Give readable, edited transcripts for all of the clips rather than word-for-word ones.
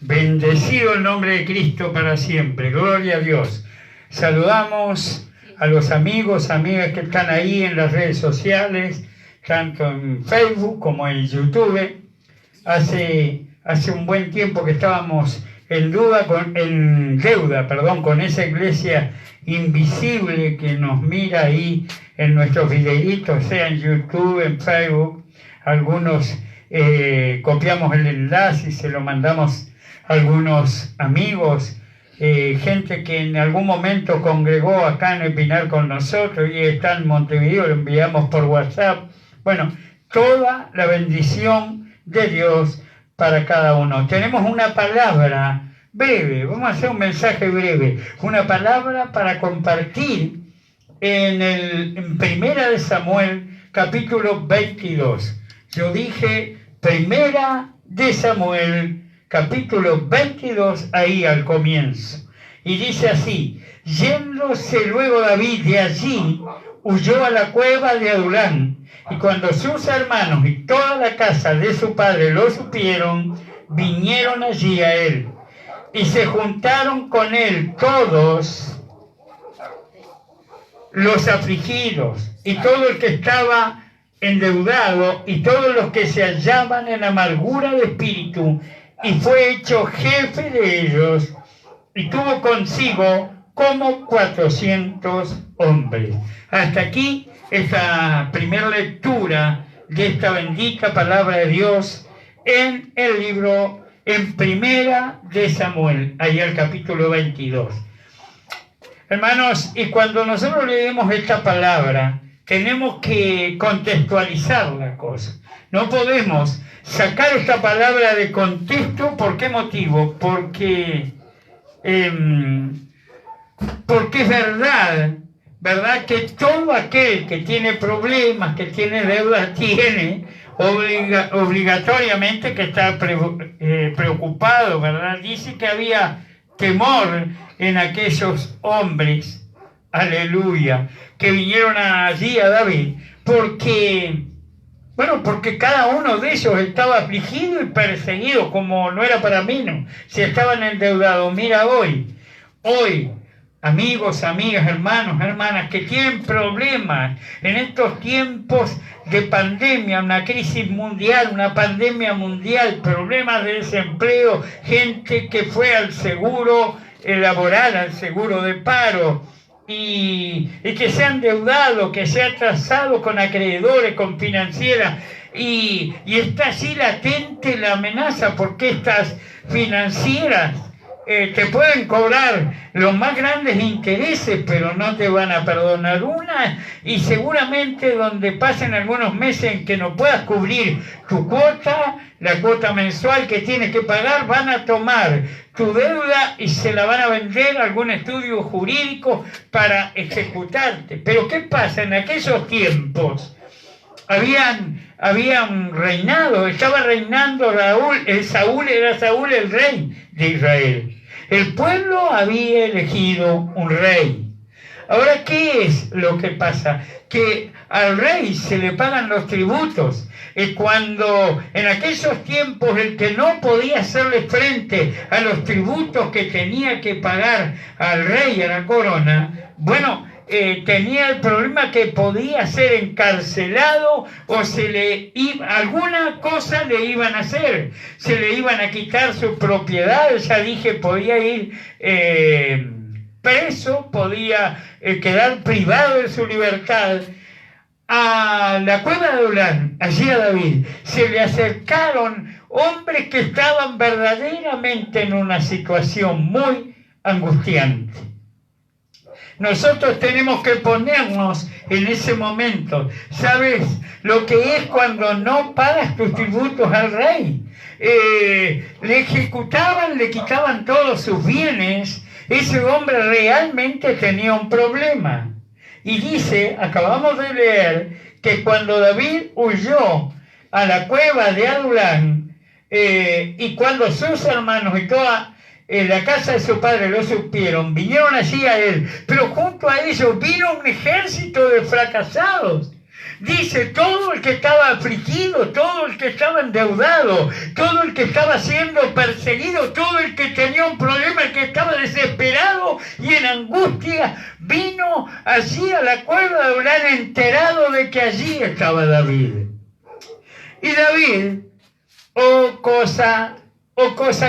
Bendecido el nombre de Cristo para siempre. Gloria a Dios. Saludamos a los amigos, amigas que están ahí en las redes sociales, tanto en Facebook como en YouTube. Hace un buen tiempo que estábamos en deuda con esa iglesia invisible que nos mira ahí en nuestros videitos, sea en YouTube, en Facebook. Algunos copiamos el enlace y se lo mandamos a algunos amigos, gente que en algún momento congregó acá en el Pinar con nosotros y está en Montevideo, lo enviamos por WhatsApp. Bueno, toda la bendición de Dios para cada uno. Tenemos una palabra breve, vamos a hacer un mensaje breve, una palabra para compartir en Primera de Samuel, capítulo 22. Yo dije Primera de Samuel, capítulo 22, ahí al comienzo. Y dice así: yéndose luego David de allí, huyó a la cueva de Adulán. Y cuando sus hermanos y toda la casa de su padre lo supieron, vinieron allí a él. Y se juntaron con él todos los afligidos, y todo el que estaba endeudado, y todos los que se hallaban en amargura de espíritu, y fue hecho jefe de ellos, y tuvo consigo como 400 hombres. Hasta aquí esta primera lectura de esta bendita palabra de Dios en el libro, en Primera de Samuel, allá el capítulo 22. Hermanos, y cuando nosotros leemos esta palabra, tenemos que contextualizar la cosa. No podemos sacar esta palabra de contexto. ¿Por qué motivo? Porque es verdad que todo aquel que tiene problemas, que tiene deudas, tiene obligatoriamente que estar preocupado, ¿verdad? Dice que había temor en aquellos hombres, aleluya, que vinieron allí a David, porque cada uno de ellos estaba afligido y perseguido, como no era para menos, si estaban endeudados. Mira hoy, amigos, amigas, hermanos, hermanas, que tienen problemas en estos tiempos de pandemia, una crisis mundial, una pandemia mundial, problemas de desempleo, gente que fue al seguro laboral, al seguro de paro, y que se han endeudado, que se ha atrasado con acreedores, con financieras, y está allí latente la amenaza, porque estas financieras te pueden cobrar los más grandes intereses, pero no te van a perdonar una, y seguramente donde pasen algunos meses en que no puedas cubrir tu cuota, la cuota mensual que tienes que pagar, van a tomar tu deuda y se la van a vender a algún estudio jurídico para ejecutarte. Pero ¿qué pasa? En aquellos tiempos habían reinado, estaba reinando Saúl el rey de Israel. El pueblo había elegido un rey. Ahora, ¿qué es lo que pasa? Que al rey se le pagan los tributos. Cuando en aquellos tiempos el que no podía hacerle frente a los tributos que tenía que pagar al rey, a la corona, tenía el problema que podía ser encarcelado, o alguna cosa le iban a hacer, se le iban a quitar sus propiedades. Ya dije, podía ir preso, podía quedar privado de su libertad. A la cueva de Adulán, allí a David, se le acercaron hombres que estaban verdaderamente en una situación muy angustiante. Nosotros tenemos que ponernos en ese momento. ¿Sabes lo que es cuando no pagas tus tributos al rey? Le ejecutaban, le quitaban todos sus bienes. Ese hombre realmente tenía un problema. Y dice, acabamos de leer, que cuando David huyó a la cueva de Adulán, y cuando sus hermanos y toda la casa de su padre lo supieron, vinieron allí a él, pero junto a ellos vino un ejército de fracasados. Dice, todo el que estaba afligido, todo el que estaba endeudado, todo el que estaba siendo perseguido, todo el que tenía un problema, el que estaba desesperado y en angustia, vino allí a la cueva de Adulán enterado de que allí estaba David. Y David, cosa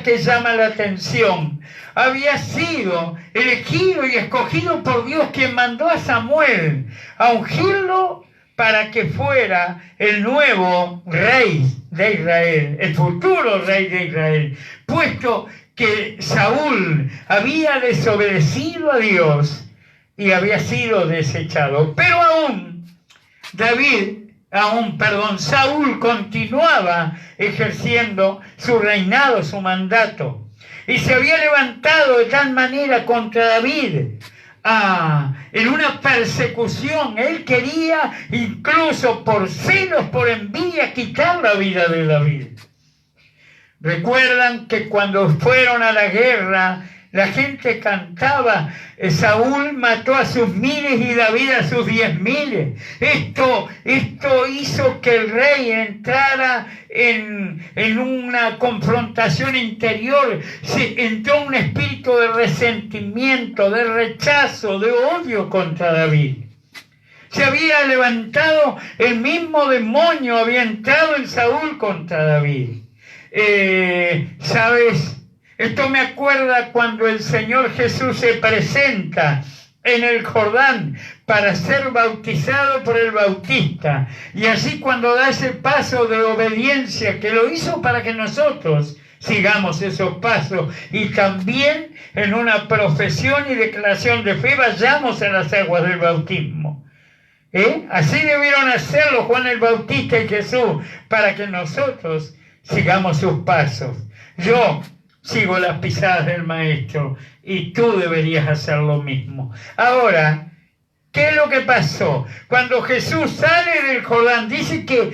que llama la atención, había sido elegido y escogido por Dios, quien mandó a Samuel a ungirlo para que fuera el nuevo rey de Israel, el futuro rey de Israel, puesto que Saúl había desobedecido a Dios y había sido desechado. Pero Saúl continuaba ejerciendo su reinado, su mandato, y se había levantado de tal manera contra David en una persecución. Él quería, incluso por celos, por envidia, quitar la vida de David. Recuerdan que cuando fueron a la guerra, la gente cantaba, Saúl mató a sus miles y David a sus 10.000. Esto hizo que el rey entrara en una confrontación interior. Entró un espíritu de resentimiento, de rechazo, de odio contra David. Se había levantado, el mismo demonio había entrado en Saúl contra David. ¿Sabes? Esto me acuerda cuando el Señor Jesús se presenta en el Jordán para ser bautizado por el Bautista. Y así cuando da ese paso de obediencia, que lo hizo para que nosotros sigamos esos pasos, y también en una profesión y declaración de fe vayamos a las aguas del bautismo. Así debieron hacerlo Juan el Bautista y Jesús, para que nosotros sigamos sus pasos. Yo sigo las pisadas del Maestro y tú deberías hacer lo mismo. Ahora, ¿qué es lo que pasó? Cuando Jesús sale del Jordán, dice que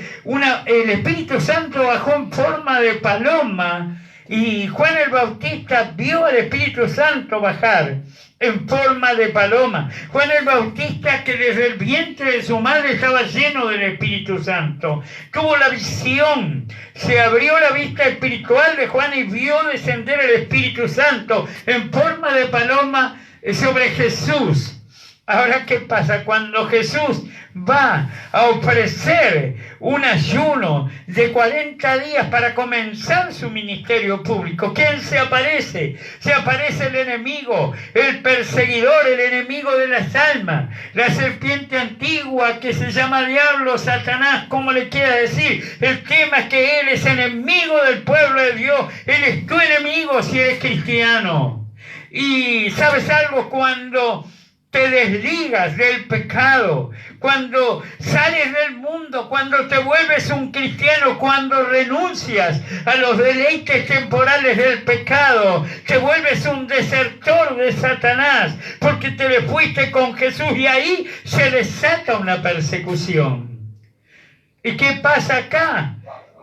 el Espíritu Santo bajó en forma de paloma, y Juan el Bautista vio al Espíritu Santo bajar en forma de paloma. Juan el Bautista, que desde el vientre de su madre estaba lleno del Espíritu Santo, tuvo la visión, se abrió la vista espiritual de Juan y vio descender el Espíritu Santo en forma de paloma sobre Jesús. Ahora, ¿qué pasa? Cuando Jesús va a ofrecer un ayuno de 40 días para comenzar su ministerio público, ¿quién se aparece? Se aparece el enemigo, el perseguidor, el enemigo de las almas, la serpiente antigua que se llama diablo, Satanás, como le quiera decir. El tema es que él es enemigo del pueblo de Dios. Él es tu enemigo si eres cristiano. Y ¿sabes algo? Cuando te desligas del pecado, cuando sales del mundo, cuando te vuelves un cristiano, cuando renuncias a los deleites temporales del pecado, te vuelves un desertor de Satanás, porque te le fuiste con Jesús, y ahí se desata una persecución. ¿Y qué pasa acá?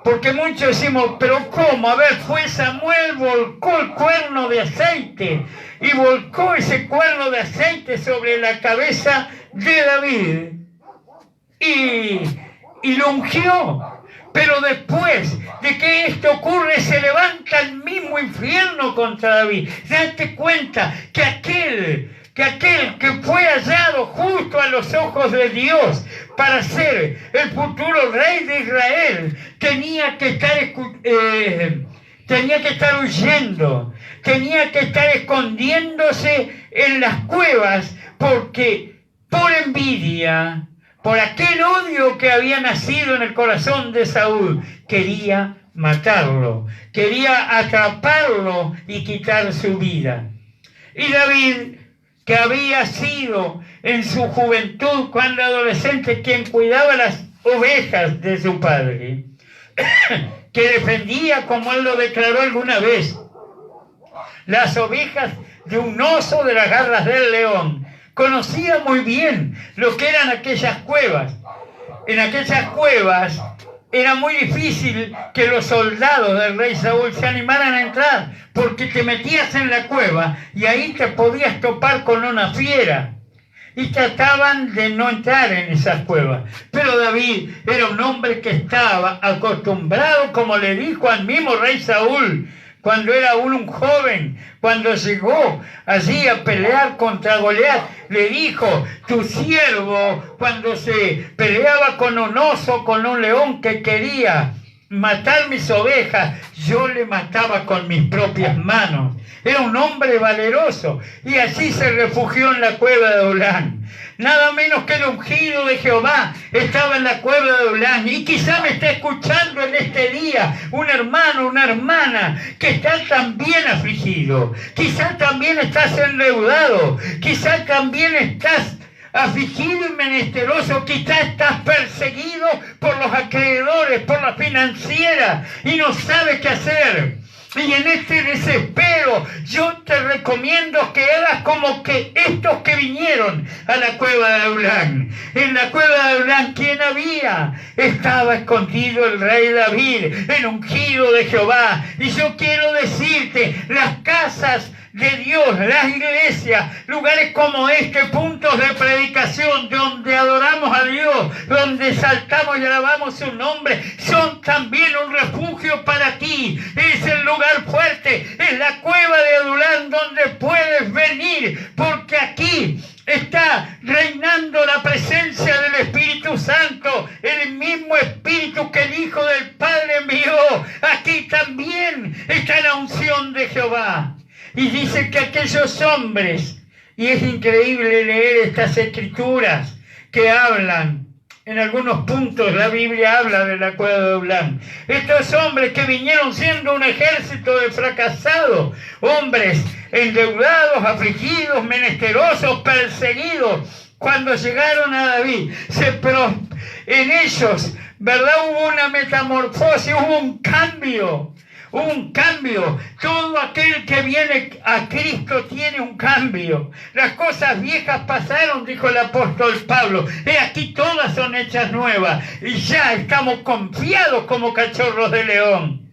Porque muchos decimos, pero ¿cómo? A ver, fue Samuel, volcó el cuerno de aceite, y volcó ese cuerno de aceite sobre la cabeza de David, y lo ungió. Pero después de que esto ocurre, se levanta el mismo infierno contra David. Date cuenta que aquel que fue hallado justo a los ojos de Dios para ser el futuro rey de Israel, tenía que estar huyendo, tenía que estar escondiéndose en las cuevas, porque por envidia, por aquel odio que había nacido en el corazón de Saúl, quería matarlo, quería atraparlo y quitar su vida. Y David, que había sido en su juventud, cuando adolescente, quien cuidaba las ovejas de su padre, que defendía, como él lo declaró alguna vez, las ovejas de un oso, de las garras del león, conocía muy bien lo que eran aquellas cuevas. En aquellas cuevas era muy difícil que los soldados del rey Saúl se animaran a entrar, porque te metías en la cueva y ahí te podías topar con una fiera. y trataban de no entrar en esas cuevas. Pero David era un hombre que estaba acostumbrado, como le dijo al mismo rey Saúl, cuando era aún un joven, cuando llegó allí a pelear contra Goliat, le dijo: tu siervo, cuando se peleaba con un oso, con un león que quería matar mis ovejas, yo le mataba con mis propias manos. Era un hombre valeroso, y así se refugió en la cueva de Adulán. Nada menos que el ungido de Jehová estaba en la cueva de Adulán. Y quizá me está escuchando en este día un hermano, una hermana que está también afligido. Quizá también estás endeudado. Quizá también estás afligido y menesteroso. Quizá estás perseguido por los acreedores, por la financiera, y no sabes qué hacer. Y en este desespero yo te recomiendo que hagas como que estos que vinieron a la cueva de Adulán. En la cueva de Adulán, ¿quién había? Estaba escondido el rey David, el ungido de Jehová. Y yo quiero decirte, las casas de Dios, las iglesias, lugares como este, puntos de predicación donde adoramos a Dios, donde saltamos y alabamos su nombre, son también un refugio para ti. Es el lugar fuerte, es la cueva de Adulán donde puedes venir, porque aquí está reinando la presencia del Espíritu Santo, el mismo Espíritu que el Hijo del Padre envió. Aquí también está la unción de Jehová. Y dice que aquellos hombres, y es increíble leer estas escrituras que hablan, en algunos puntos la Biblia habla de la cueva de Adulán. Estos hombres que vinieron siendo un ejército de fracasados, hombres endeudados, afligidos, menesterosos, perseguidos, cuando llegaron a David, en ellos, ¿verdad? Hubo una metamorfosis, hubo un cambio. Un cambio. Todo aquel que viene a Cristo tiene un cambio. Las cosas viejas pasaron, dijo el apóstol Pablo. He aquí todas son hechas nuevas. Y ya estamos confiados como cachorros de león.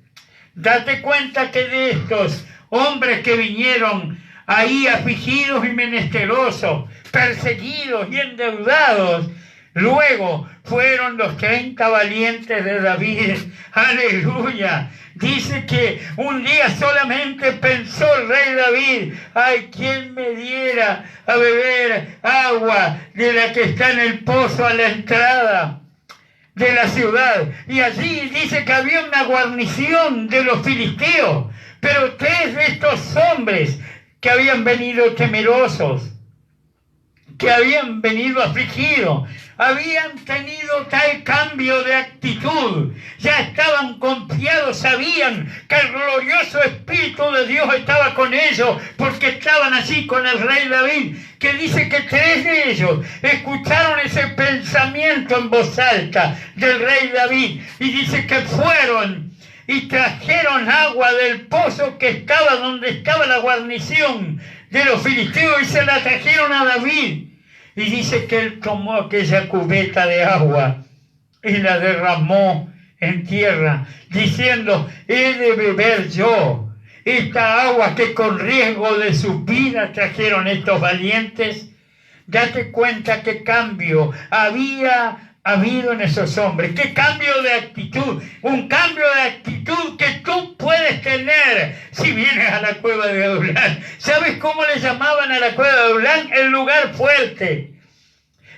Date cuenta que de estos hombres que vinieron ahí afligidos y menesterosos, perseguidos y endeudados, luego fueron los 30 valientes de David. Aleluya. Dice que un día solamente pensó el rey David: ay, ¿quién me diera a beber agua de la que está en el pozo a la entrada de la ciudad? Y allí dice que había una guarnición de los filisteos, pero 3 de estos hombres que habían venido temerosos, que habían venido afligidos, habían tenido tal cambio de actitud, ya estaban confiados, sabían que el glorioso Espíritu de Dios estaba con ellos, porque estaban allí con el rey David, que dice que 3 de ellos escucharon ese pensamiento en voz alta del rey David, y dice que fueron y trajeron agua del pozo que estaba donde estaba la guarnición de los filisteos, y se la trajeron a David. Y dice que él tomó aquella cubeta de agua y la derramó en tierra, diciendo: he de beber yo esta agua que con riesgo de su vida trajeron estos valientes. Date cuenta qué cambio había habido en esos hombres, qué cambio de actitud, un cambio de actitud que tú puedes tener si vienes a la cueva de Adulán. ¿Sabes cómo le llamaban a la cueva de Adulán? El lugar fuerte.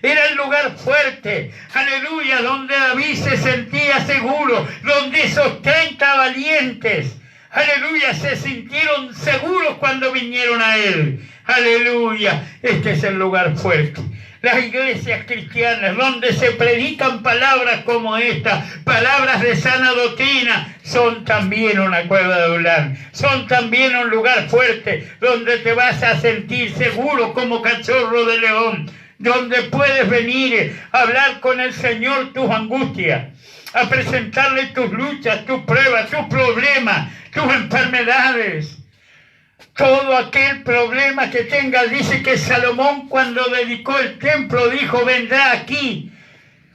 Era el lugar fuerte, aleluya, donde David se sentía seguro, donde esos 30 valientes, aleluya, se sintieron seguros cuando vinieron a él. Aleluya, este es el lugar fuerte. Las iglesias cristianas donde se predican palabras como esta, palabras de sana doctrina, son también una cueva de Adulán, son también un lugar fuerte donde te vas a sentir seguro como cachorro de león, donde puedes venir a hablar con el Señor tus angustias, a presentarle tus luchas, tus pruebas, tus problemas, tus enfermedades. Todo aquel problema que tengas, dice que Salomón, cuando dedicó el templo, dijo: vendrá aquí.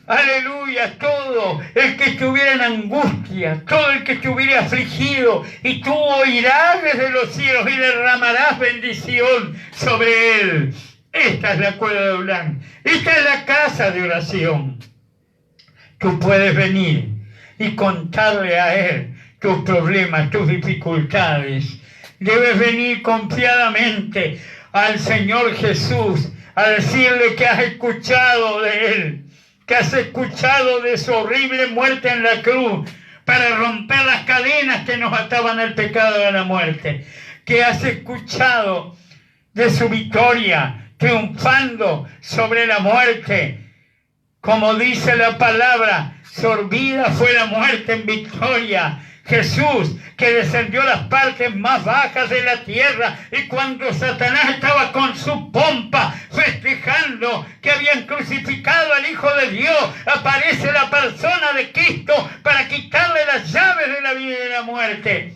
Aleluya, todo el que estuviera en angustia, todo el que estuviera afligido, y tú oirás desde los cielos y derramarás bendición sobre él. esta es la cueva de Adulán, esta es la casa de oración. Tú puedes venir y contarle a Él tus problemas, tus dificultades. Debes venir confiadamente al Señor Jesús a decirle que has escuchado de Él, que has escuchado de su horrible muerte en la cruz para romper las cadenas que nos ataban al pecado y a la muerte, que has escuchado de su victoria triunfando sobre la muerte. Como dice la palabra, sorbida fue la muerte en victoria. Jesús, que descendió a las partes más bajas de la tierra, y cuando Satanás estaba con su pompa festejando que habían crucificado al Hijo de Dios, aparece la persona de Cristo para quitarle las llaves de la vida y de la muerte,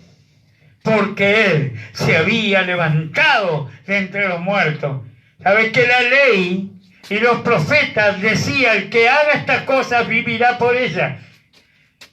porque Él se había levantado de entre los muertos. ¿Sabes que la ley y los profetas decían: el que haga estas cosas vivirá por ellas?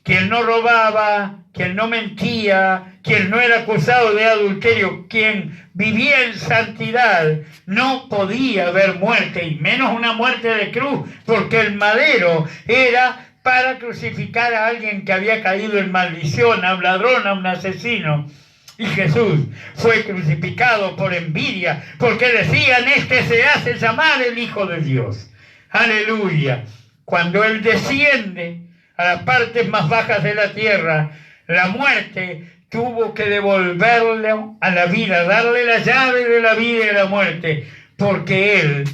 Quien no robaba, quien no mentía, quien no era acusado de adulterio, quien vivía en santidad, no podía haber muerte, y menos una muerte de cruz, porque el madero era para crucificar a alguien que había caído en maldición, a un ladrón, a un asesino. Y Jesús fue crucificado por envidia, porque decían: este se hace llamar el Hijo de Dios. Aleluya. Cuando Él desciende a las partes más bajas de la tierra, la muerte tuvo que devolverle a la vida, darle la llave de la vida y de la muerte, porque Él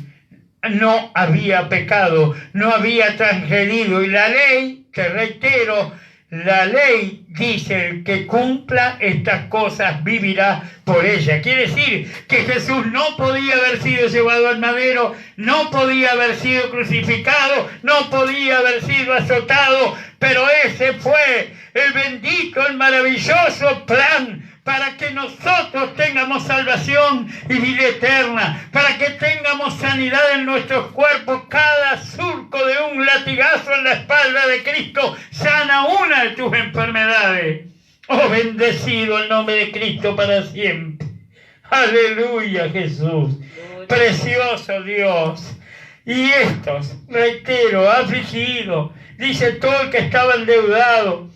no había pecado, no había transgredido. Y la ley, te reitero, la ley dice: el que cumpla estas cosas vivirá por ella. Quiere decir que Jesús no podía haber sido llevado al madero, no podía haber sido crucificado, no podía haber sido azotado, pero ese fue el bendito, el maravilloso plan para que nosotros tengamos salvación y vida eterna, para que tengamos sanidad en nuestros cuerpos. Cada surco de un latigazo en la espalda de Cristo sana una de tus enfermedades. Oh, bendecido el nombre de Cristo para siempre. Aleluya, Jesús. Precioso Dios. Y estos, reitero, afligidos, dice todo el que estaba endeudado,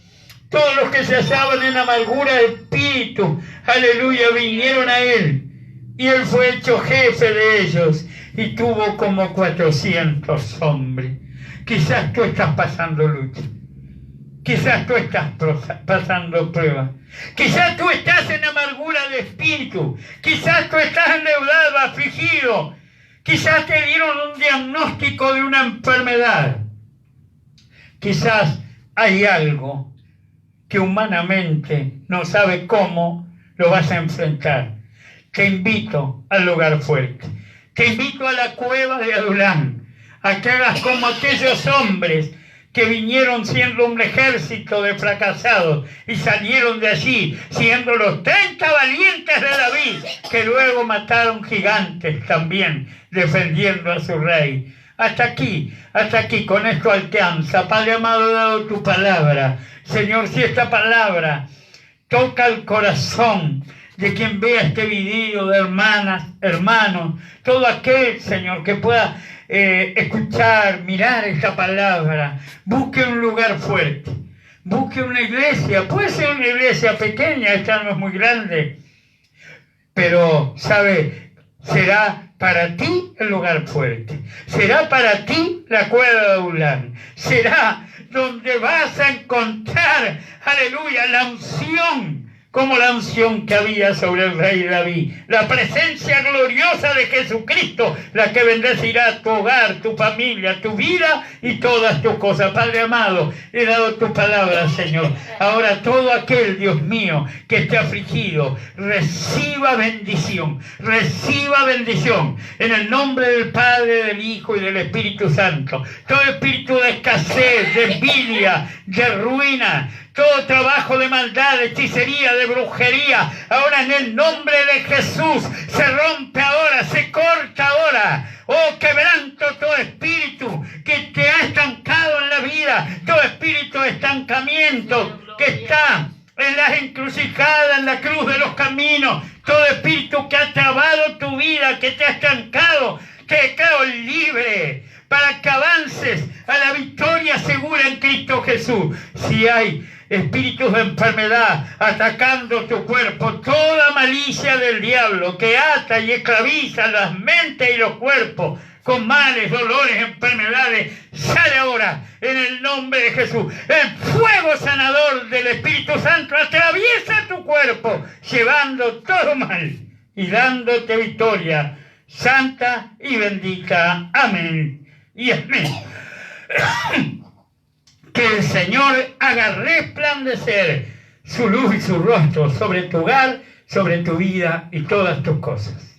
todos los que se hallaban en amargura de espíritu, aleluya, vinieron a Él. Y Él fue hecho jefe de ellos y tuvo como 400 hombres. Quizás tú estás pasando lucha. Quizás tú estás pasando pruebas. Quizás tú estás en amargura de espíritu. Quizás tú estás endeudado, afligido. Quizás te dieron un diagnóstico de una enfermedad. Quizás hay algo que humanamente no sabe cómo lo vas a enfrentar. Te invito al lugar fuerte. Te invito a la cueva de Adulán, a que hagas como aquellos hombres que vinieron siendo un ejército de fracasados y salieron de allí siendo los 30 valientes de David, que luego mataron gigantes también defendiendo a su rey. Hasta aquí, con esto alcanza. Padre amado, he dado tu palabra. Señor, si esta palabra toca el corazón de quien vea este video, de hermanas, hermanos, todo aquel, Señor, que pueda escuchar, mirar esta palabra, busque un lugar fuerte, busque una iglesia. Puede ser una iglesia pequeña, esta no es muy grande, pero, ¿sabe? Será para ti el lugar fuerte, será para ti la cueva de Adulán, será donde vas a encontrar, aleluya, la unción, como la unción que había sobre el rey David, la presencia gloriosa de Jesucristo, la que bendecirá tu hogar, tu familia, tu vida y todas tus cosas. Padre amado, he dado tu palabra, Señor. Ahora todo aquel, Dios mío, que esté afligido, reciba bendición, en el nombre del Padre, del Hijo y del Espíritu Santo. Todo espíritu de escasez, de envidia, de ruina, todo trabajo de maldad, de hechicería, de brujería, ahora en el nombre de Jesús se rompe ahora, se corta ahora. Oh, quebranto todo espíritu que te ha estancado en la vida, todo espíritu de estancamiento que está en las encrucijadas, en la cruz de los caminos, todo espíritu que ha trabado tu vida, que te ha estancado, te declaro libre para que avances a la victoria segura en Cristo Jesús. Si hay espíritus de enfermedad atacando tu cuerpo, toda malicia del diablo que ata y esclaviza las mentes y los cuerpos con males, dolores, enfermedades, sale ahora en el nombre de Jesús. El fuego sanador del Espíritu Santo atraviesa tu cuerpo, llevando todo mal y dándote victoria santa y bendita. Amén y amén. Que el Señor haga resplandecer su luz y su rostro sobre tu hogar, sobre tu vida y todas tus cosas.